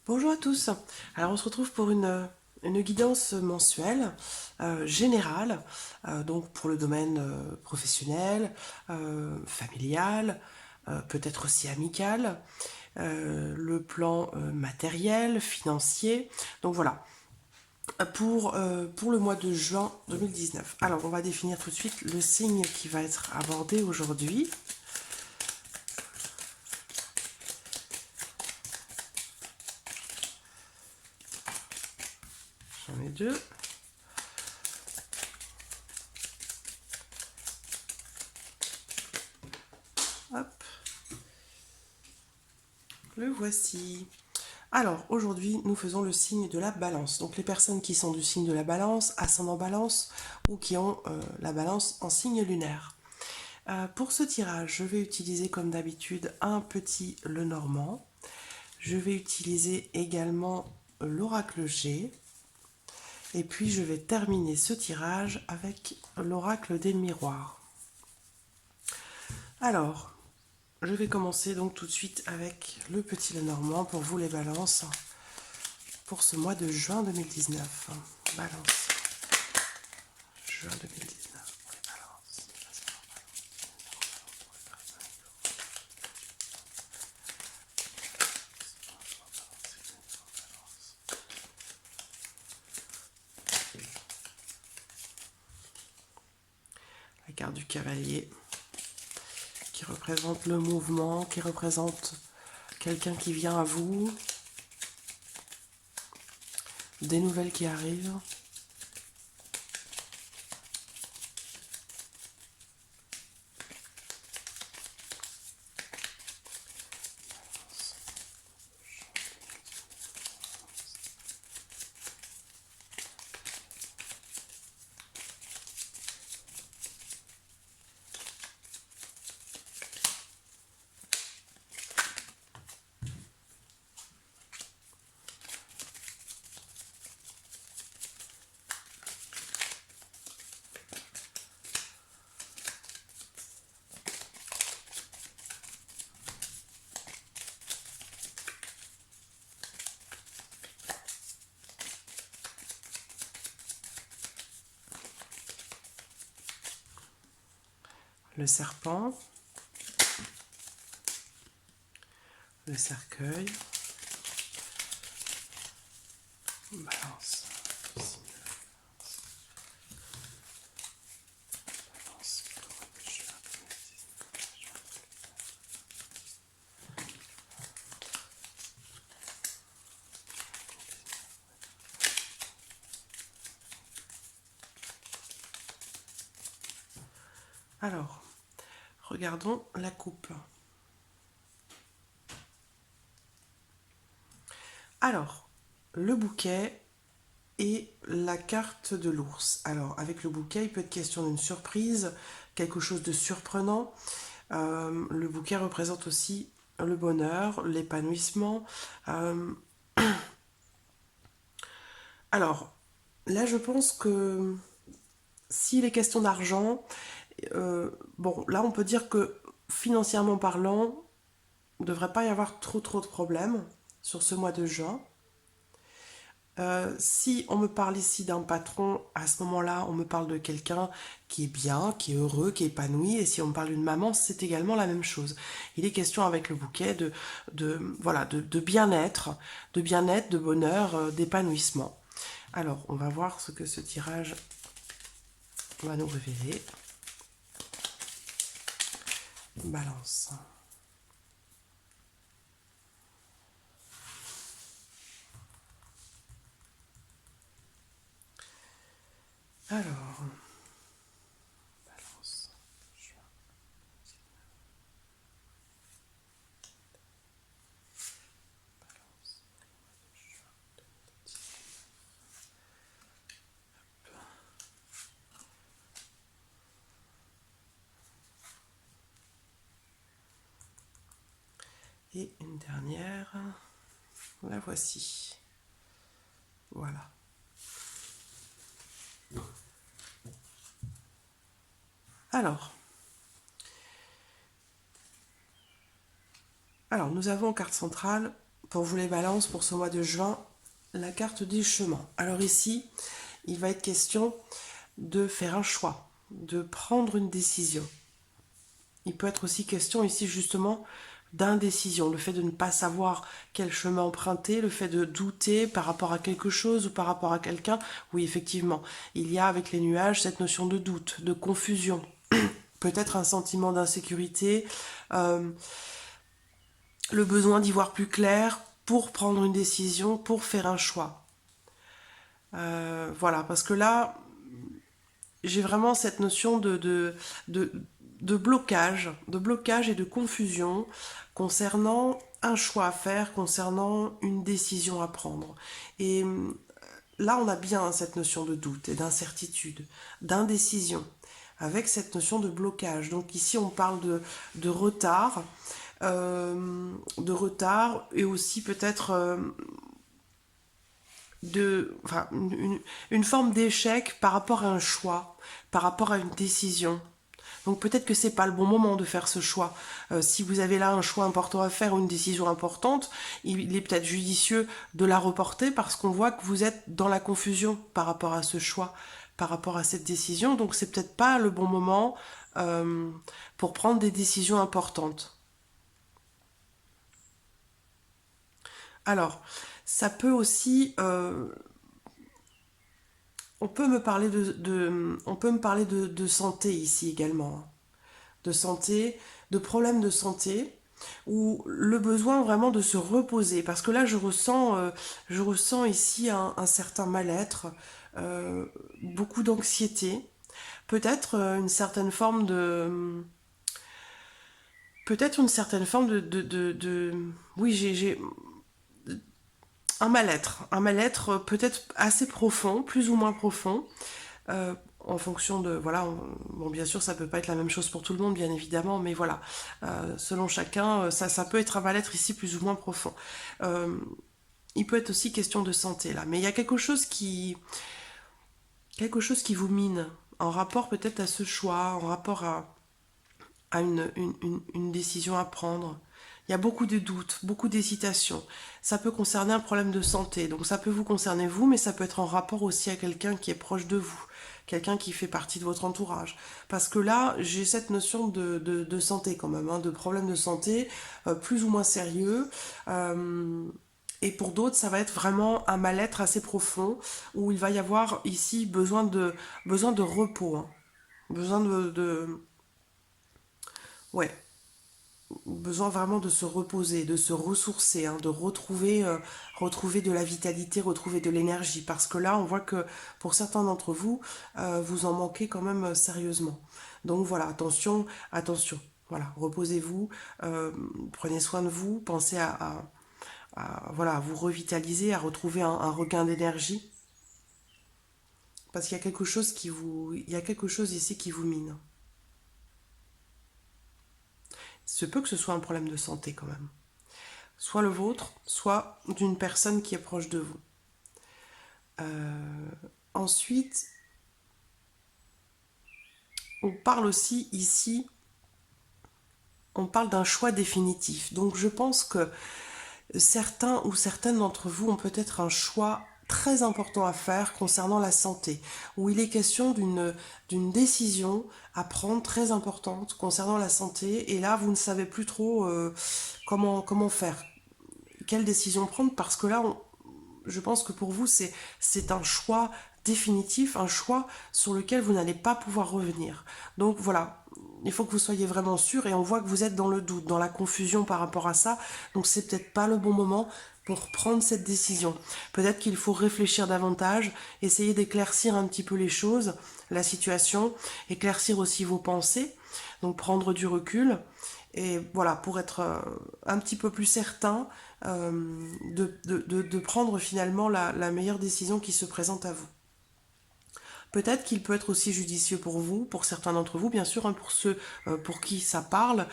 Bonjour à tous. Alors on se retrouve pour une guidance mensuelle générale, donc pour le domaine professionnel, familial, peut-être aussi amical, le plan matériel, financier. Donc voilà, pour le mois de juin 2019. Alors on va définir tout de suite le signe qui va être abordé aujourd'hui. J'en ai deux. Hop, le voici. Alors, aujourd'hui, nous faisons le signe de la balance. Donc, les personnes qui sont du signe de la balance, ascendant balance, ou qui ont la balance en signe lunaire. Pour ce tirage, je vais utiliser comme d'habitude un petit Lenormand. Je vais utiliser également l'oracle G. Et puis, je vais terminer ce tirage avec l'oracle des miroirs. Alors, je vais commencer donc tout de suite avec le petit Lenormand pour vous les balances pour ce mois de juin 2019. Balance. Juin 2019 pour les balances. La carte du cavalier qui représente le mouvement, qui représente quelqu'un qui vient à vous, des nouvelles qui arrivent. Le serpent, le cercueil, balance. Alors, regardons la coupe. Alors, le bouquet et la carte de l'ours. Alors, avec le bouquet, il peut être question d'une surprise, quelque chose de surprenant. Le bouquet représente aussi le bonheur, l'épanouissement. Euh, alors, là, je pense que s'il est question d'argent, bon, là, on peut dire que financièrement parlant, il ne devrait pas y avoir trop de problèmes sur ce mois de juin. Si on me parle ici d'un patron, à ce moment-là, on me parle de quelqu'un qui est bien, qui est heureux, qui est épanoui. Et si on me parle d'une maman, c'est également la même chose. Il est question avec le bouquet voilà, de bien-être, de bonheur, d'épanouissement. Alors, on va voir ce que ce tirage va nous révéler. Balance. Alors, balance. Et une dernière. La voici. Voilà. Alors, nous avons en carte centrale Pour vous les balances, pour ce mois de juin, la carte des chemins. Alors ici, il va être question de faire un choix, de prendre une décision. Il peut être aussi question ici justement d'indécision, le fait de ne pas savoir quel chemin emprunter, le fait de douter par rapport à quelque chose ou par rapport à quelqu'un. Oui, effectivement, il y a avec les nuages cette notion de doute, de confusion, peut-être un sentiment d'insécurité, euh, le besoin d'y voir plus clair pour prendre une décision, pour faire un choix. Voilà, parce que là, j'ai vraiment cette notion de, de blocage et de confusion concernant un choix à faire, concernant une décision à prendre. Et là, on a bien cette notion de doute et d'incertitude, d'indécision, avec cette notion de blocage. Donc ici, on parle de retard, de retard et aussi peut-être enfin, une forme d'échec par rapport à un choix, par rapport à une décision. Donc peut-être que c'est pas le bon moment de faire ce choix. Si vous avez là un choix important à faire ou une décision importante, il est peut-être judicieux de la reporter parce qu'on voit que vous êtes dans la confusion par rapport à ce choix, par rapport à cette décision. Donc c'est peut-être pas le bon moment euh, pour prendre des décisions importantes. Alors, ça peut aussi on peut me parler on peut me parler de santé ici également, de santé, de problèmes de santé, ou le besoin vraiment de se reposer. Parce que là, je ressens ici un certain mal-être, beaucoup d'anxiété, peut-être une certaine forme de, peut-être une certaine forme oui, j'ai un mal-être peut-être assez profond, plus ou moins profond, en fonction de voilà bon bien sûr ça peut pas être la même chose pour tout le monde bien évidemment mais voilà selon chacun ça peut être un mal-être ici plus ou moins profond. Euh, il peut être aussi question de santé là mais il y a quelque chose qui vous mine en rapport peut-être à ce choix en rapport à une décision à prendre. Il y a beaucoup de doutes, beaucoup d'hésitations. Ça peut concerner un problème de santé, donc ça peut vous concerner vous, mais ça peut être en rapport aussi à quelqu'un qui est proche de vous, quelqu'un qui fait partie de votre entourage. Parce que là, j'ai cette notion de santé quand même, hein, de problème de santé plus ou moins sérieux. Et pour d'autres, ça va être vraiment un mal-être assez profond, où il va y avoir ici besoin de repos, hein. Besoin ouais, besoin vraiment de se reposer, de se ressourcer, hein, de retrouver, retrouver de la vitalité, retrouver de l'énergie. Parce que là, on voit que pour certains d'entre vous, vous en manquez quand même sérieusement. Donc voilà, attention, attention. Voilà, reposez-vous, prenez soin de vous, pensez voilà, à vous revitaliser, à retrouver un regain d'énergie. Parce qu'il y a quelque chose il y a quelque chose ici qui vous mine. Il se peut que ce soit un problème de santé quand même. Soit le vôtre, soit d'une personne qui est proche de vous. Ensuite, on parle aussi ici, on parle d'un choix définitif. Donc je pense que certains ou certaines d'entre vous ont peut-être un choix très important à faire concernant la santé, où il est question d'une décision à prendre très importante concernant la santé, et là vous ne savez plus trop comment faire, quelle décision prendre, parce que là je pense que pour vous, c'est un choix définitif, un choix sur lequel vous n'allez pas pouvoir revenir. Donc voilà, il faut que vous soyez vraiment sûr et on voit que vous êtes dans le doute, dans la confusion par rapport à ça. Donc c'est peut-être pas le bon moment pour prendre cette décision. Peut-être qu'il faut réfléchir davantage, essayer d'éclaircir un petit peu les choses, la situation, éclaircir aussi vos pensées, donc prendre du recul et voilà, pour être un petit peu plus certain de prendre finalement la meilleure décision qui se présente à vous. Peut-être qu'il peut être aussi judicieux pour vous, pour certains d'entre vous, bien sûr, hein, pour ceux pour qui ça parle.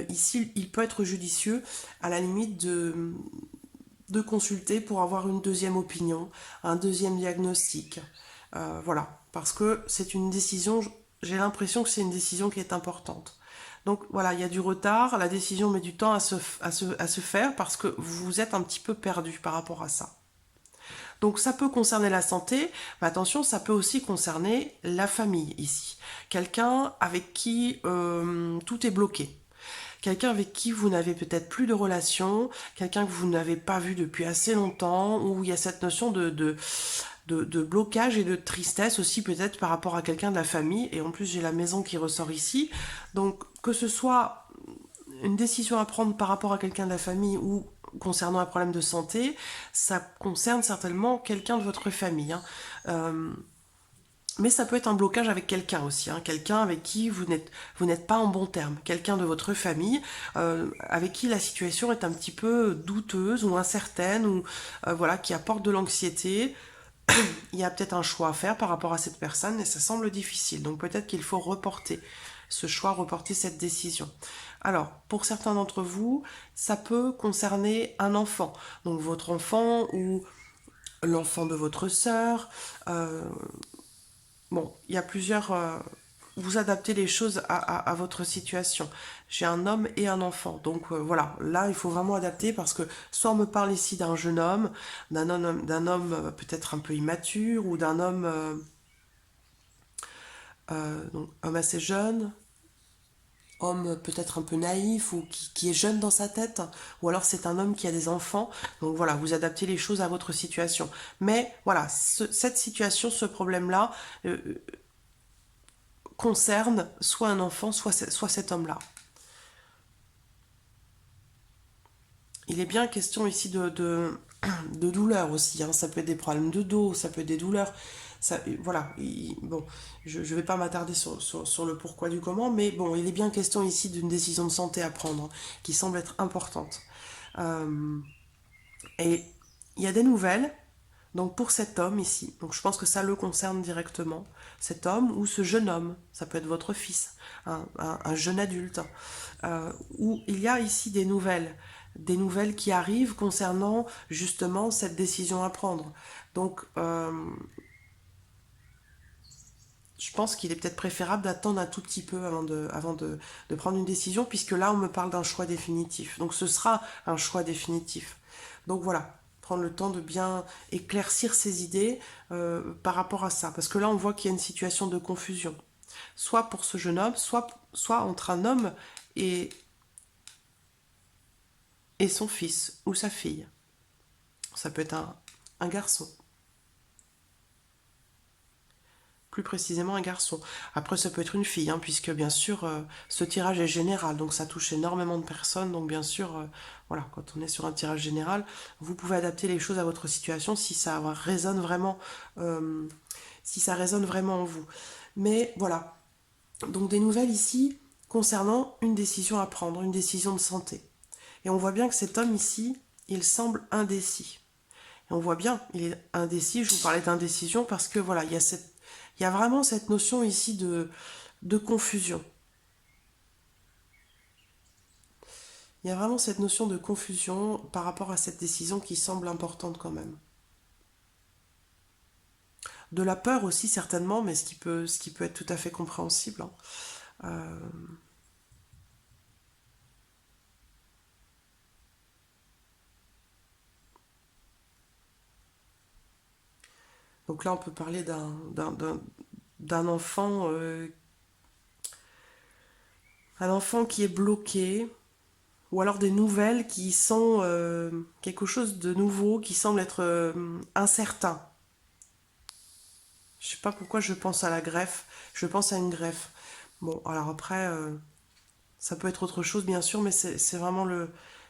Ici, il peut être judicieux, à la limite, de consulter pour avoir une deuxième opinion, un deuxième diagnostic. Voilà, parce que c'est une décision, j'ai l'impression que c'est une décision qui est importante. Donc voilà, il y a du retard, la décision met du temps à se faire parce que vous êtes un petit peu perdu par rapport à ça. Donc ça peut concerner la santé, mais attention, ça peut aussi concerner la famille ici. Quelqu'un avec qui tout est bloqué. Quelqu'un avec qui vous n'avez peut-être plus de relation, quelqu'un que vous n'avez pas vu depuis assez longtemps, où il y a cette notion de blocage et de tristesse aussi peut-être par rapport à quelqu'un de la famille. Et en plus, j'ai la maison qui ressort ici. Donc que ce soit une décision à prendre par rapport à quelqu'un de la famille ou concernant un problème de santé, ça concerne certainement quelqu'un de votre famille. Hein. Mais ça peut être un blocage avec quelqu'un aussi, hein, quelqu'un avec qui vous n'êtes pas en bon terme, quelqu'un de votre famille avec qui la situation est un petit peu douteuse ou incertaine ou voilà qui apporte de l'anxiété. Il y a peut-être un choix à faire par rapport à cette personne et ça semble difficile. Donc peut-être qu'il faut reporter ce choix, reporter cette décision. Alors, pour certains d'entre vous, ça peut concerner un enfant. Donc votre enfant ou l'enfant de votre sœur. Bon, il y a plusieurs... vous adaptez les choses à votre situation. J'ai un homme et un enfant. Donc voilà, là, il faut vraiment adapter parce que soit on me parle ici d'un jeune homme, d'un homme peut-être un peu immature ou d'un homme, donc, homme assez jeune, homme peut-être un peu naïf ou qui est jeune dans sa tête, ou alors c'est un homme qui a des enfants. Donc voilà, vous adaptez les choses à votre situation. Mais voilà, cette situation, ce problème-là, concerne soit un enfant, soit cet homme-là. Il est bien question ici de douleur aussi. Hein. Ça peut être des problèmes de dos, ça peut être des douleurs. Ça, voilà. Bon, je ne vais pas m'attarder sur le pourquoi du comment, mais bon, il est bien question ici d'une décision de santé à prendre, qui semble être importante. Euh, et il y a des nouvelles. Donc pour cet homme ici, donc je pense que ça le concerne directement, cet homme ou ce jeune homme, ça peut être votre fils, un jeune adulte, où il y a ici des nouvelles qui arrivent concernant justement cette décision à prendre. Donc je pense qu'il est peut-être préférable d'attendre un tout petit peu de prendre une décision, puisque là on me parle d'un choix définitif. Donc ce sera un choix définitif. Donc voilà, prendre le temps de bien éclaircir ses idées par rapport à ça. Parce que là on voit qu'il y a une situation de confusion. Soit pour ce jeune homme, soit entre un homme et, et son fils ou sa fille. Ça peut être un garçon. Plus précisément un garçon. Après, ça peut être une fille, hein, puisque bien sûr, ce tirage est général, donc ça touche énormément de personnes. Donc bien sûr, voilà, quand on est sur un tirage général, vous pouvez adapter les choses à votre situation euh, si ça résonne vraiment en vous. Mais voilà, donc des nouvelles ici concernant une décision à prendre, une décision de santé. Et on voit bien que cet homme ici, il semble indécis. Et on voit bien, il est indécis. Je vous parlais d'indécision parce que voilà, il y a vraiment cette notion ici de confusion. Il y a vraiment cette notion de confusion par rapport à cette décision qui semble importante quand même. De la peur aussi certainement, mais ce qui peut être tout à fait compréhensible. Hein. Euh, donc là, on peut parler d'un enfant, un enfant qui est bloqué, ou alors des nouvelles qui sont quelque chose de nouveau, qui semble être incertain. Je sais pas pourquoi je pense à la greffe. Je pense à une greffe. Bon, alors après, ça peut être autre chose, bien sûr, mais c'est vraiment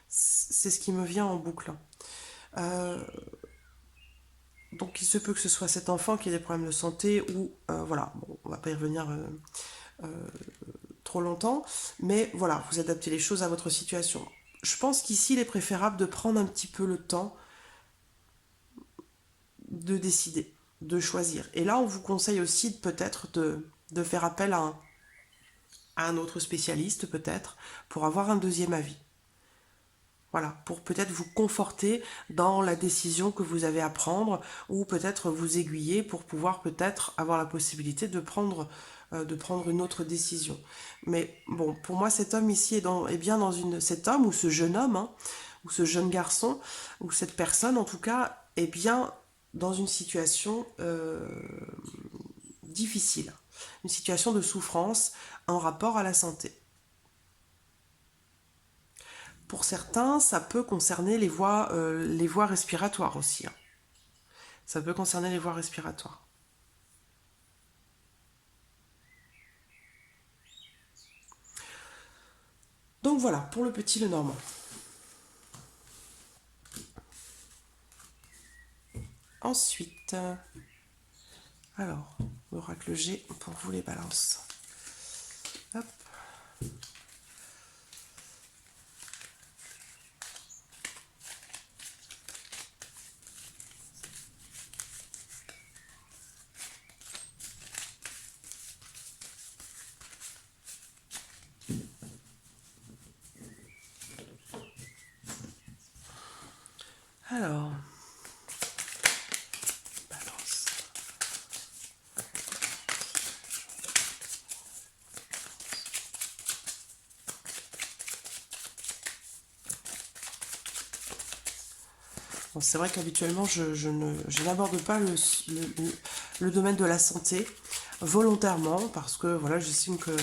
c'est ce qui me vient en boucle. Euh, donc, il se peut que ce soit cet enfant qui ait des problèmes de santé ou, voilà, bon, on va pas y revenir trop longtemps, mais voilà, vous adaptez les choses à votre situation. Je pense qu'ici, il est préférable de prendre un petit peu le temps de décider, de choisir. Et là, on vous conseille aussi peut-être de faire appel à un autre spécialiste, peut-être, pour avoir un deuxième avis. Voilà, pour peut-être vous conforter dans la décision que vous avez à prendre, ou peut-être vous aiguiller pour pouvoir peut-être avoir la possibilité de prendre une autre décision. Mais bon, pour moi, cet homme ici est bien dans cet homme ou ce jeune homme, hein, ou ce jeune garçon, ou cette personne en tout cas, est bien dans une situation difficile, une situation de souffrance en rapport à la santé. Pour certains, ça peut concerner les voies respiratoires aussi, hein. Ça peut concerner les voies respiratoires. Donc voilà, pour le petit Lenormand. Ensuite, alors, l'oracle G pour vous les balances. Hop. Alors, balance. Bon, c'est vrai qu'habituellement, je n'aborde pas le domaine de la santé volontairement parce que voilà, j'estime que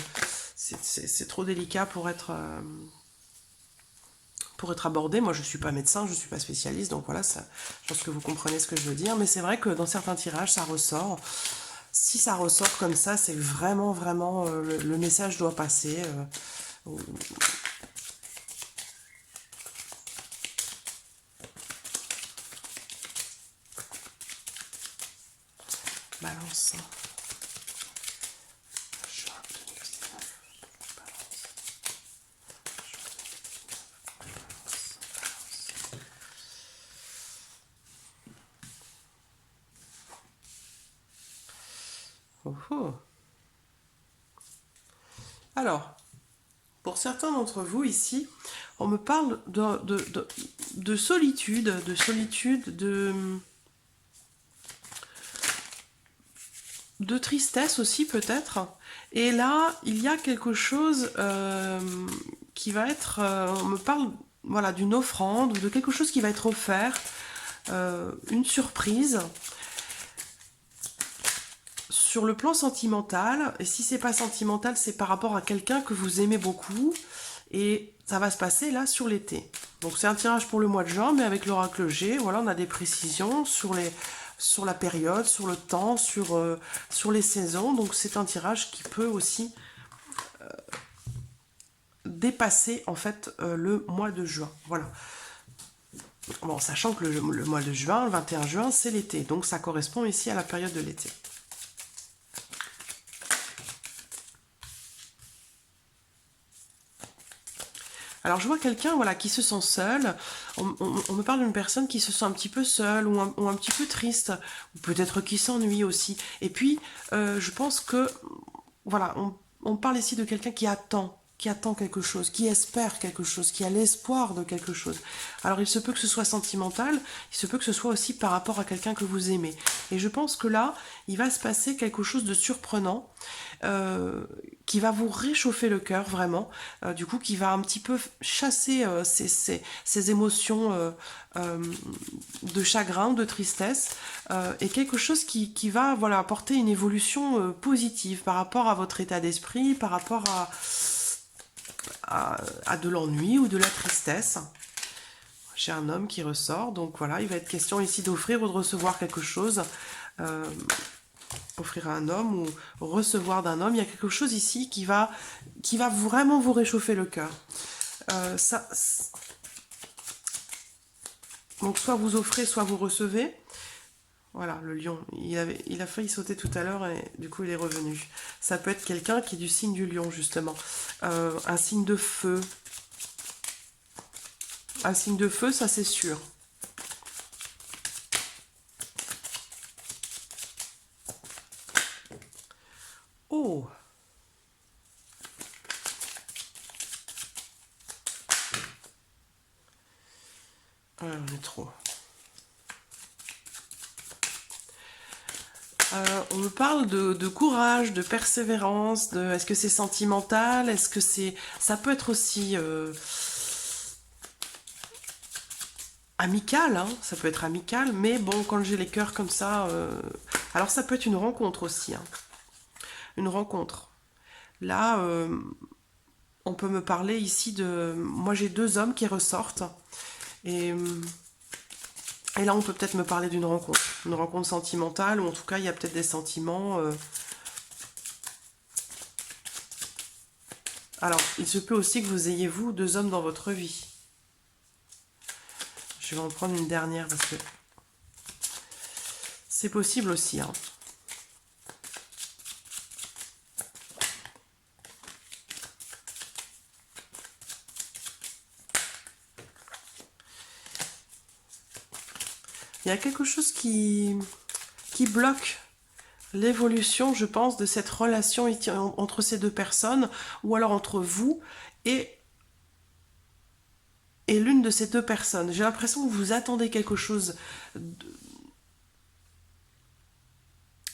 c'est trop délicat pour être abordé. Moi, je ne suis pas médecin, je ne suis pas spécialiste, donc voilà, ça, je pense que vous comprenez ce que je veux dire. Mais c'est vrai que dans certains tirages, ça ressort. Si ça ressort comme ça, c'est vraiment, vraiment, le message doit passer. Balance. Juin 2019. Balance. Oh oh. Alors, pour certains d'entre vous ici, on me parle de solitude, de tristesse aussi peut-être. Et là, il y a quelque chose qui va être... on me parle voilà, d'une offrande ou de quelque chose qui va être offert, une surprise. Sur le plan sentimental, et si c'est pas sentimental, c'est par rapport à quelqu'un que vous aimez beaucoup, et ça va se passer là sur l'été. Donc c'est un tirage pour le mois de juin, mais avec l'oracle G, voilà, on a des précisions sur la période, sur le temps, sur les saisons. Donc c'est un tirage qui peut aussi dépasser en fait le mois de juin. Voilà. Bon, sachant que le mois de juin, le 21 juin, c'est l'été, donc ça correspond ici à la période de l'été. Alors je vois quelqu'un voilà, qui se sent seul, on me parle d'une personne qui se sent un petit peu seule ou un petit peu triste, ou peut-être qui s'ennuie aussi. Et puis je pense que, voilà, on parle ici de quelqu'un qui attend quelque chose, qui espère quelque chose, qui a l'espoir de quelque chose. Alors il se peut que ce soit sentimental, il se peut que ce soit aussi par rapport à quelqu'un que vous aimez. Et je pense que là, il va se passer quelque chose de surprenant, qui va vous réchauffer le cœur vraiment, du coup qui va un petit peu chasser ces émotions de chagrin, de tristesse, et quelque chose qui va voilà, apporter une évolution positive par rapport à votre état d'esprit, par rapport à de l'ennui ou de la tristesse. J'ai un homme qui ressort, donc voilà, il va être question ici d'offrir ou de recevoir quelque chose. Offrir à un homme ou recevoir d'un homme, il y a quelque chose ici qui va vraiment vous réchauffer le cœur. Donc soit vous offrez, soit vous recevez. Voilà, le lion, il a failli sauter tout à l'heure et du coup il est revenu. Ça peut être quelqu'un qui est du signe du lion justement. Un signe de feu. Un signe de feu, ça c'est sûr. Oh! trop. On me parle de courage, de persévérance, est-ce que c'est sentimental, est-ce que c'est... Ça peut être aussi amical, hein, ça peut être amical, mais bon, quand j'ai les cœurs comme ça... Alors ça peut être une rencontre aussi, hein, une rencontre. Là, on peut me parler ici de... Moi j'ai 2 hommes qui ressortent, et là on peut peut-être me parler d'une rencontre. Une rencontre sentimentale, ou en tout cas il y a peut-être des sentiments... Alors, il se peut aussi que vous ayez, vous, 2 hommes dans votre vie. Je vais en prendre une dernière parce que c'est possible aussi, hein. Il y a quelque chose qui bloque l'évolution, je pense, de cette relation entre ces 2 personnes, ou alors entre vous et l'une de ces 2 personnes. J'ai l'impression que vous attendez quelque chose,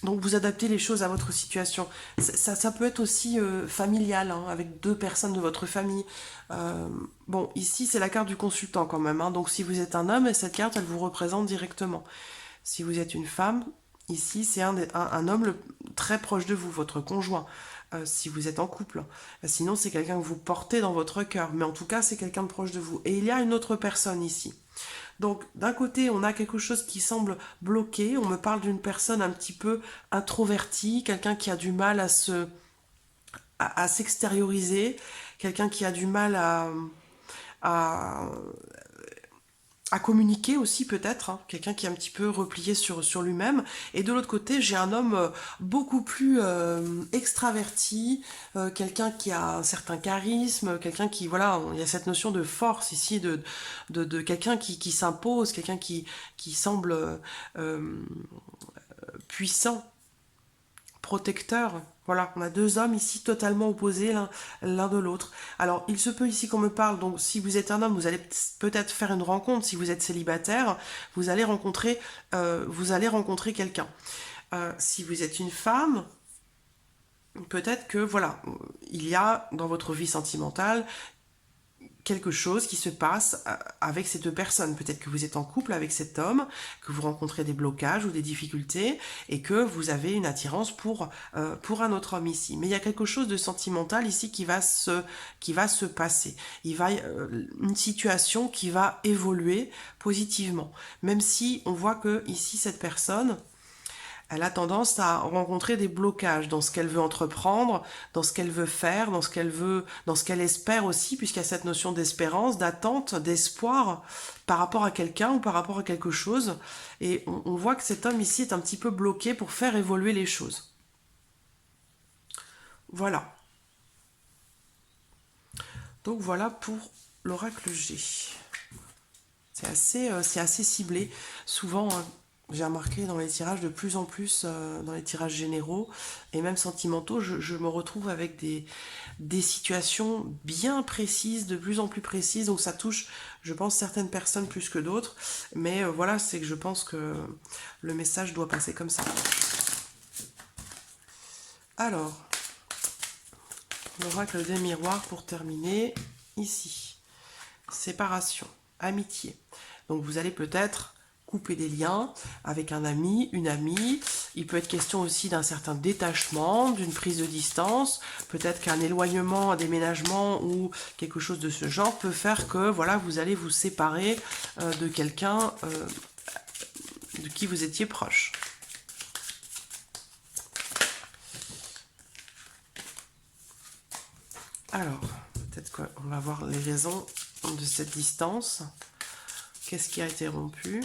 donc vous adaptez les choses à votre situation. Ça peut être aussi familial, hein, avec 2 personnes de votre famille. Bon, ici c'est la carte du consultant quand même, hein, donc si vous êtes un homme, cette carte elle vous représente directement. Si vous êtes une femme, ici c'est un homme très proche de vous, votre conjoint. Si vous êtes en couple. Sinon, c'est quelqu'un que vous portez dans votre cœur. Mais en tout cas, c'est quelqu'un de proche de vous. Et il y a une autre personne ici. Donc, d'un côté, on a quelque chose qui semble bloqué. On me parle d'une personne un petit peu introvertie, quelqu'un qui a du mal à s'extérioriser, quelqu'un qui a du mal à, à communiquer aussi peut-être, hein, quelqu'un qui est un petit peu replié sur lui-même. Et de l'autre côté, j'ai un homme beaucoup plus extraverti, quelqu'un qui a un certain charisme, quelqu'un qui, voilà, il y a cette notion de force ici, de quelqu'un qui s'impose, quelqu'un qui semble puissant, protecteur. Voilà, on a 2 hommes ici totalement opposés l'un de l'autre. Alors, il se peut ici qu'on me parle, donc si vous êtes un homme, vous allez peut-être faire une rencontre. Si vous êtes célibataire, vous allez rencontrer quelqu'un. Si vous êtes une femme, peut-être que, voilà, il y a dans votre vie sentimentale quelque chose qui se passe avec ces 2 personnes. Peut-être que vous êtes en couple avec cet homme, que vous rencontrez des blocages ou des difficultés et que vous avez une attirance pour un autre homme ici. Mais il y a quelque chose de sentimental ici qui va se passer. Une situation qui va évoluer positivement. Même si on voit que ici cette personne, elle a tendance à rencontrer des blocages dans ce qu'elle veut entreprendre, dans ce qu'elle veut faire, dans ce qu'elle espère aussi, puisqu'il y a cette notion d'espérance, d'attente, d'espoir par rapport à quelqu'un ou par rapport à quelque chose. Et on voit que cet homme ici est un petit peu bloqué pour faire évoluer les choses. Voilà. Donc voilà pour l'oracle G. C'est assez ciblé. Souvent, j'ai remarqué dans les tirages de plus en plus, dans les tirages généraux et même sentimentaux, je me retrouve avec des situations bien précises, de plus en plus précises. Donc ça touche, je pense, certaines personnes plus que d'autres. Mais voilà, c'est que je pense que le message doit passer comme ça. Alors, l'oracle des miroirs pour terminer. Ici, séparation, amitié. Donc vous allez peut-être couper des liens avec un ami, une amie. Il peut être question aussi d'un certain détachement, d'une prise de distance. Peut-être qu'un éloignement, un déménagement ou quelque chose de ce genre peut faire que voilà, vous allez vous séparer de quelqu'un de qui vous étiez proche. Alors, peut-être qu'on va voir les raisons de cette distance. Qu'est-ce qui a été rompu ?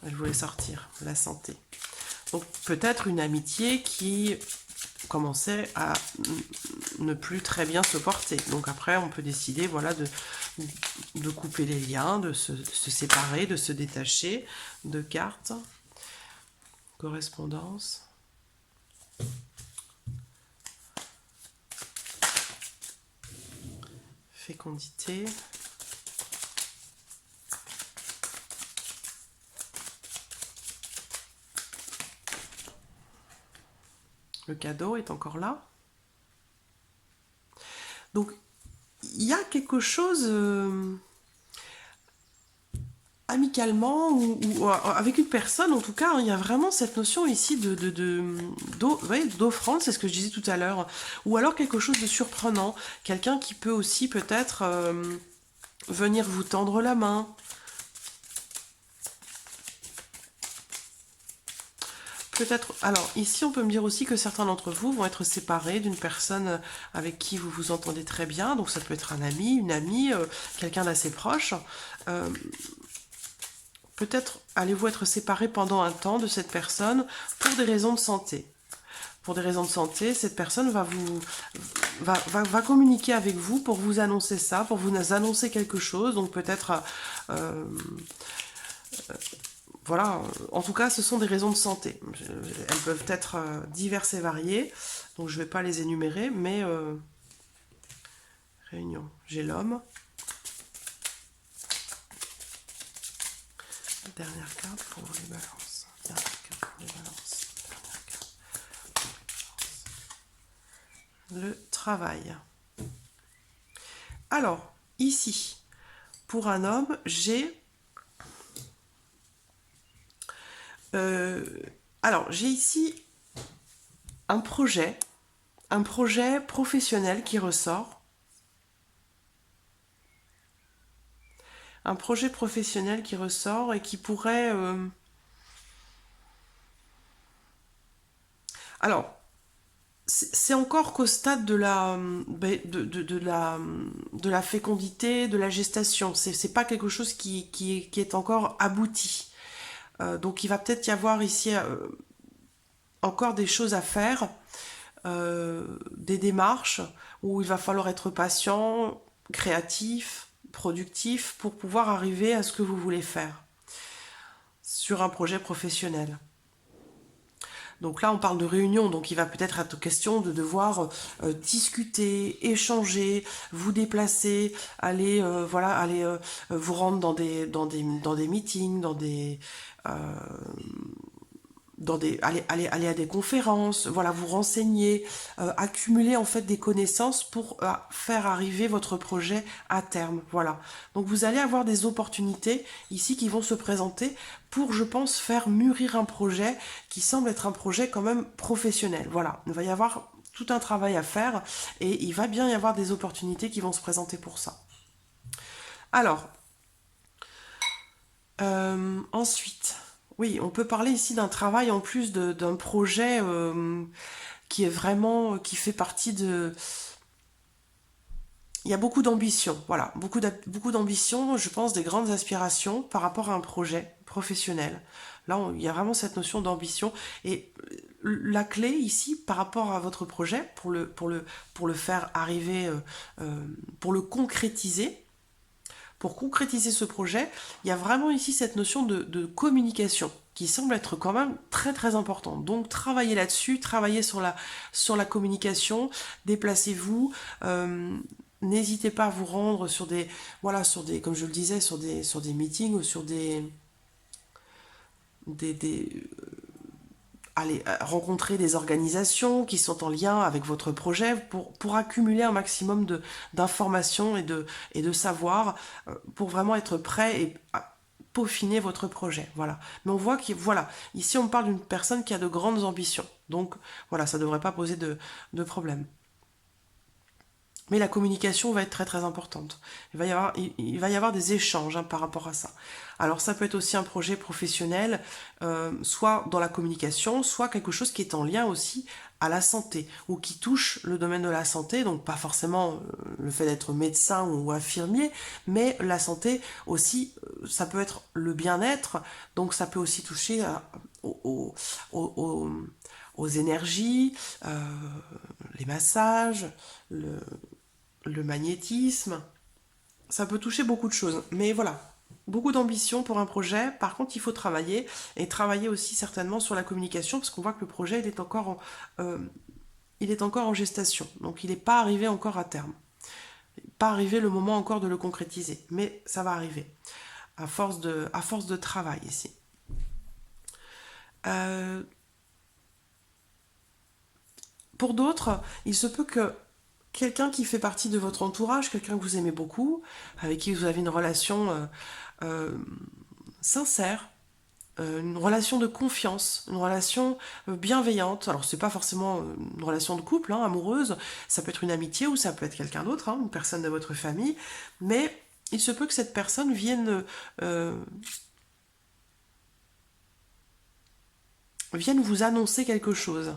Elle voulait sortir, la santé. Donc peut-être une amitié qui commençait à ne plus très bien se porter. Donc après, on peut décider, voilà, de couper les liens, de se séparer, de se détacher. De cartes. Correspondance. Fécondité. Le cadeau est encore là. Donc, il y a quelque chose amicalement ou avec une personne, en tout cas, il y a vraiment cette notion ici d'offrande, c'est ce que je disais tout à l'heure. Ou alors quelque chose de surprenant. Quelqu'un qui peut aussi peut-être venir vous tendre la main. Peut-être. Alors, ici, on peut me dire aussi que certains d'entre vous vont être séparés d'une personne avec qui vous vous entendez très bien. Donc, ça peut être un ami, une amie, quelqu'un d'assez proche. Peut-être allez-vous être séparés pendant un temps de cette personne pour des raisons de santé. Pour des raisons de santé, cette personne va communiquer avec vous pour vous annoncer ça, pour vous annoncer quelque chose. Donc, peut-être... voilà, en tout cas, ce sont des raisons de santé. Elles peuvent être diverses et variées, donc je ne vais pas les énumérer, mais réunion. J'ai l'homme. Dernière carte pour les balances. Dernière carte pour les balances. Dernière carte pour les balances. Le travail. Alors, ici, pour un homme, j'ai... alors, j'ai ici un projet professionnel qui ressort. Un projet professionnel qui ressort et qui pourrait... Alors, c'est encore qu'au stade de la fécondité, de la gestation. C'est pas quelque chose qui est encore abouti. Donc il va peut-être y avoir ici encore des choses à faire, des démarches où il va falloir être patient, créatif, productif pour pouvoir arriver à ce que vous voulez faire sur un projet professionnel. Donc là, on parle de réunion, donc il va peut-être être question de devoir discuter, échanger, vous déplacer, aller, aller vous rendre dans des meetings, aller à des conférences, voilà, vous renseigner, accumuler en fait des connaissances pour faire arriver votre projet à terme, voilà. Donc vous allez avoir des opportunités ici qui vont se présenter pour, je pense, faire mûrir un projet qui semble être un projet quand même professionnel, voilà. Il va y avoir tout un travail à faire et il va bien y avoir des opportunités qui vont se présenter pour ça. Alors, ensuite... Oui, on peut parler ici d'un travail en plus d'un projet qui est vraiment, qui fait partie de... Il y a beaucoup d'ambition, voilà, beaucoup d'ambition, je pense, des grandes aspirations par rapport à un projet professionnel. Là, il y a vraiment cette notion d'ambition. Et la clé ici, par rapport à votre projet, pour le faire arriver, pour le concrétiser, pour concrétiser ce projet, il y a vraiment ici cette notion de communication qui semble être quand même très très importante. Donc travaillez là-dessus, travaillez sur la communication, déplacez-vous, n'hésitez pas à vous rendre sur des, voilà, comme je le disais, sur des meetings ou sur aller rencontrer des organisations qui sont en lien avec votre projet pour accumuler un maximum d'informations et de savoir pour vraiment être prêt et peaufiner votre projet. Voilà. Mais on voit voilà, ici on parle d'une personne qui a de grandes ambitions. Donc voilà, ça ne devrait pas poser de problème. Mais la communication va être très très importante. Il va y avoir des échanges hein, par rapport à ça. Alors ça peut être aussi un projet professionnel, soit dans la communication, soit quelque chose qui est en lien aussi à la santé, ou qui touche le domaine de la santé, donc pas forcément le fait d'être médecin ou infirmier, mais la santé aussi, ça peut être le bien-être, donc ça peut aussi toucher au, au, au, aux énergies, les massages, le magnétisme, ça peut toucher beaucoup de choses. Mais voilà, beaucoup d'ambition pour un projet. Par contre, il faut travailler et travailler aussi certainement sur la communication parce qu'on voit que le projet il est encore en gestation. Donc il n'est pas arrivé encore à terme. Pas arrivé le moment encore de le concrétiser. Mais ça va arriver à force de travail ici. Pour d'autres, il se peut que quelqu'un qui fait partie de votre entourage, quelqu'un que vous aimez beaucoup, avec qui vous avez une relation sincère, une relation de confiance, une relation bienveillante. Alors c'est pas forcément une relation de couple, hein, amoureuse, ça peut être une amitié ou ça peut être quelqu'un d'autre, hein, une personne de votre famille, mais il se peut que cette personne vienne vous annoncer quelque chose.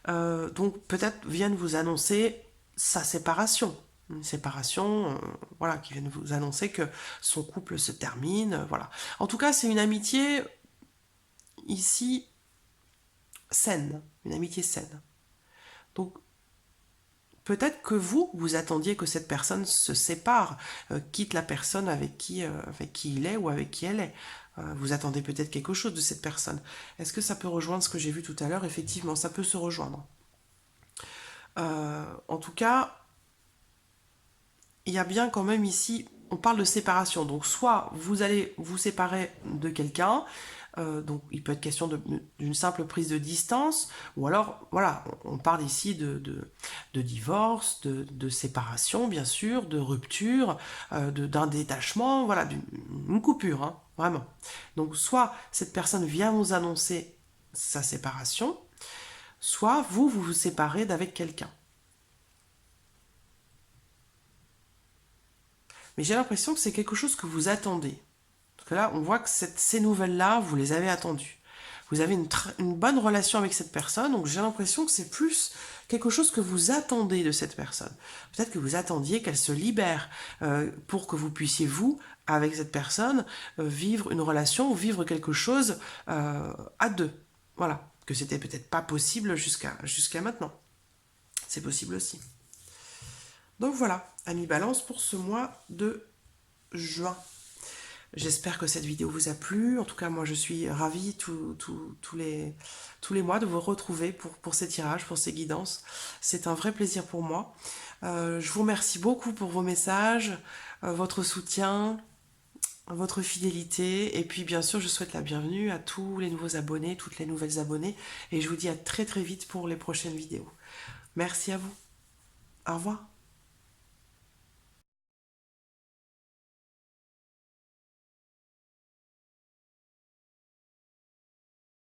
Donc peut-être vienne vous annoncer sa séparation. Une séparation, voilà, qui vienne vous annoncer que son couple se termine, voilà. En tout cas, c'est une amitié ici saine, une amitié saine. Donc peut-être que vous attendiez que cette personne se sépare, quitte la personne avec qui il est ou avec qui elle est. Vous attendez peut-être quelque chose de cette personne. Est-ce que ça peut rejoindre ce que j'ai vu tout à l'heure? Effectivement, ça peut se rejoindre. En tout cas, il y a bien quand même ici, on parle de séparation. Donc soit vous allez vous séparer de quelqu'un, donc il peut être question d'une simple prise de distance, ou alors voilà, on parle ici de divorce, de séparation bien sûr, de rupture, d'un détachement, voilà, d'une coupure, hein, vraiment. Donc soit cette personne vient vous annoncer sa séparation, soit vous séparez d'avec quelqu'un. Mais j'ai l'impression que c'est quelque chose que vous attendez. Parce que là, on voit que ces nouvelles-là, vous les avez attendues. Vous avez une bonne relation avec cette personne, donc j'ai l'impression que c'est plus quelque chose que vous attendez de cette personne. Peut-être que vous attendiez qu'elle se libère pour que vous puissiez, vous, avec cette personne, vivre une relation ou vivre quelque chose à deux. Voilà. Que c'était peut-être pas possible jusqu'à maintenant. C'est possible aussi. Donc voilà, Amis Balance pour ce mois de juin. J'espère que cette vidéo vous a plu. En tout cas, moi, je suis ravie tous les mois de vous retrouver pour ces tirages, pour ces guidances. C'est un vrai plaisir pour moi. Je vous remercie beaucoup pour vos messages, votre soutien, votre fidélité. Et puis, bien sûr, je souhaite la bienvenue à tous les nouveaux abonnés, toutes les nouvelles abonnées. Et je vous dis à très très vite pour les prochaines vidéos. Merci à vous. Au revoir.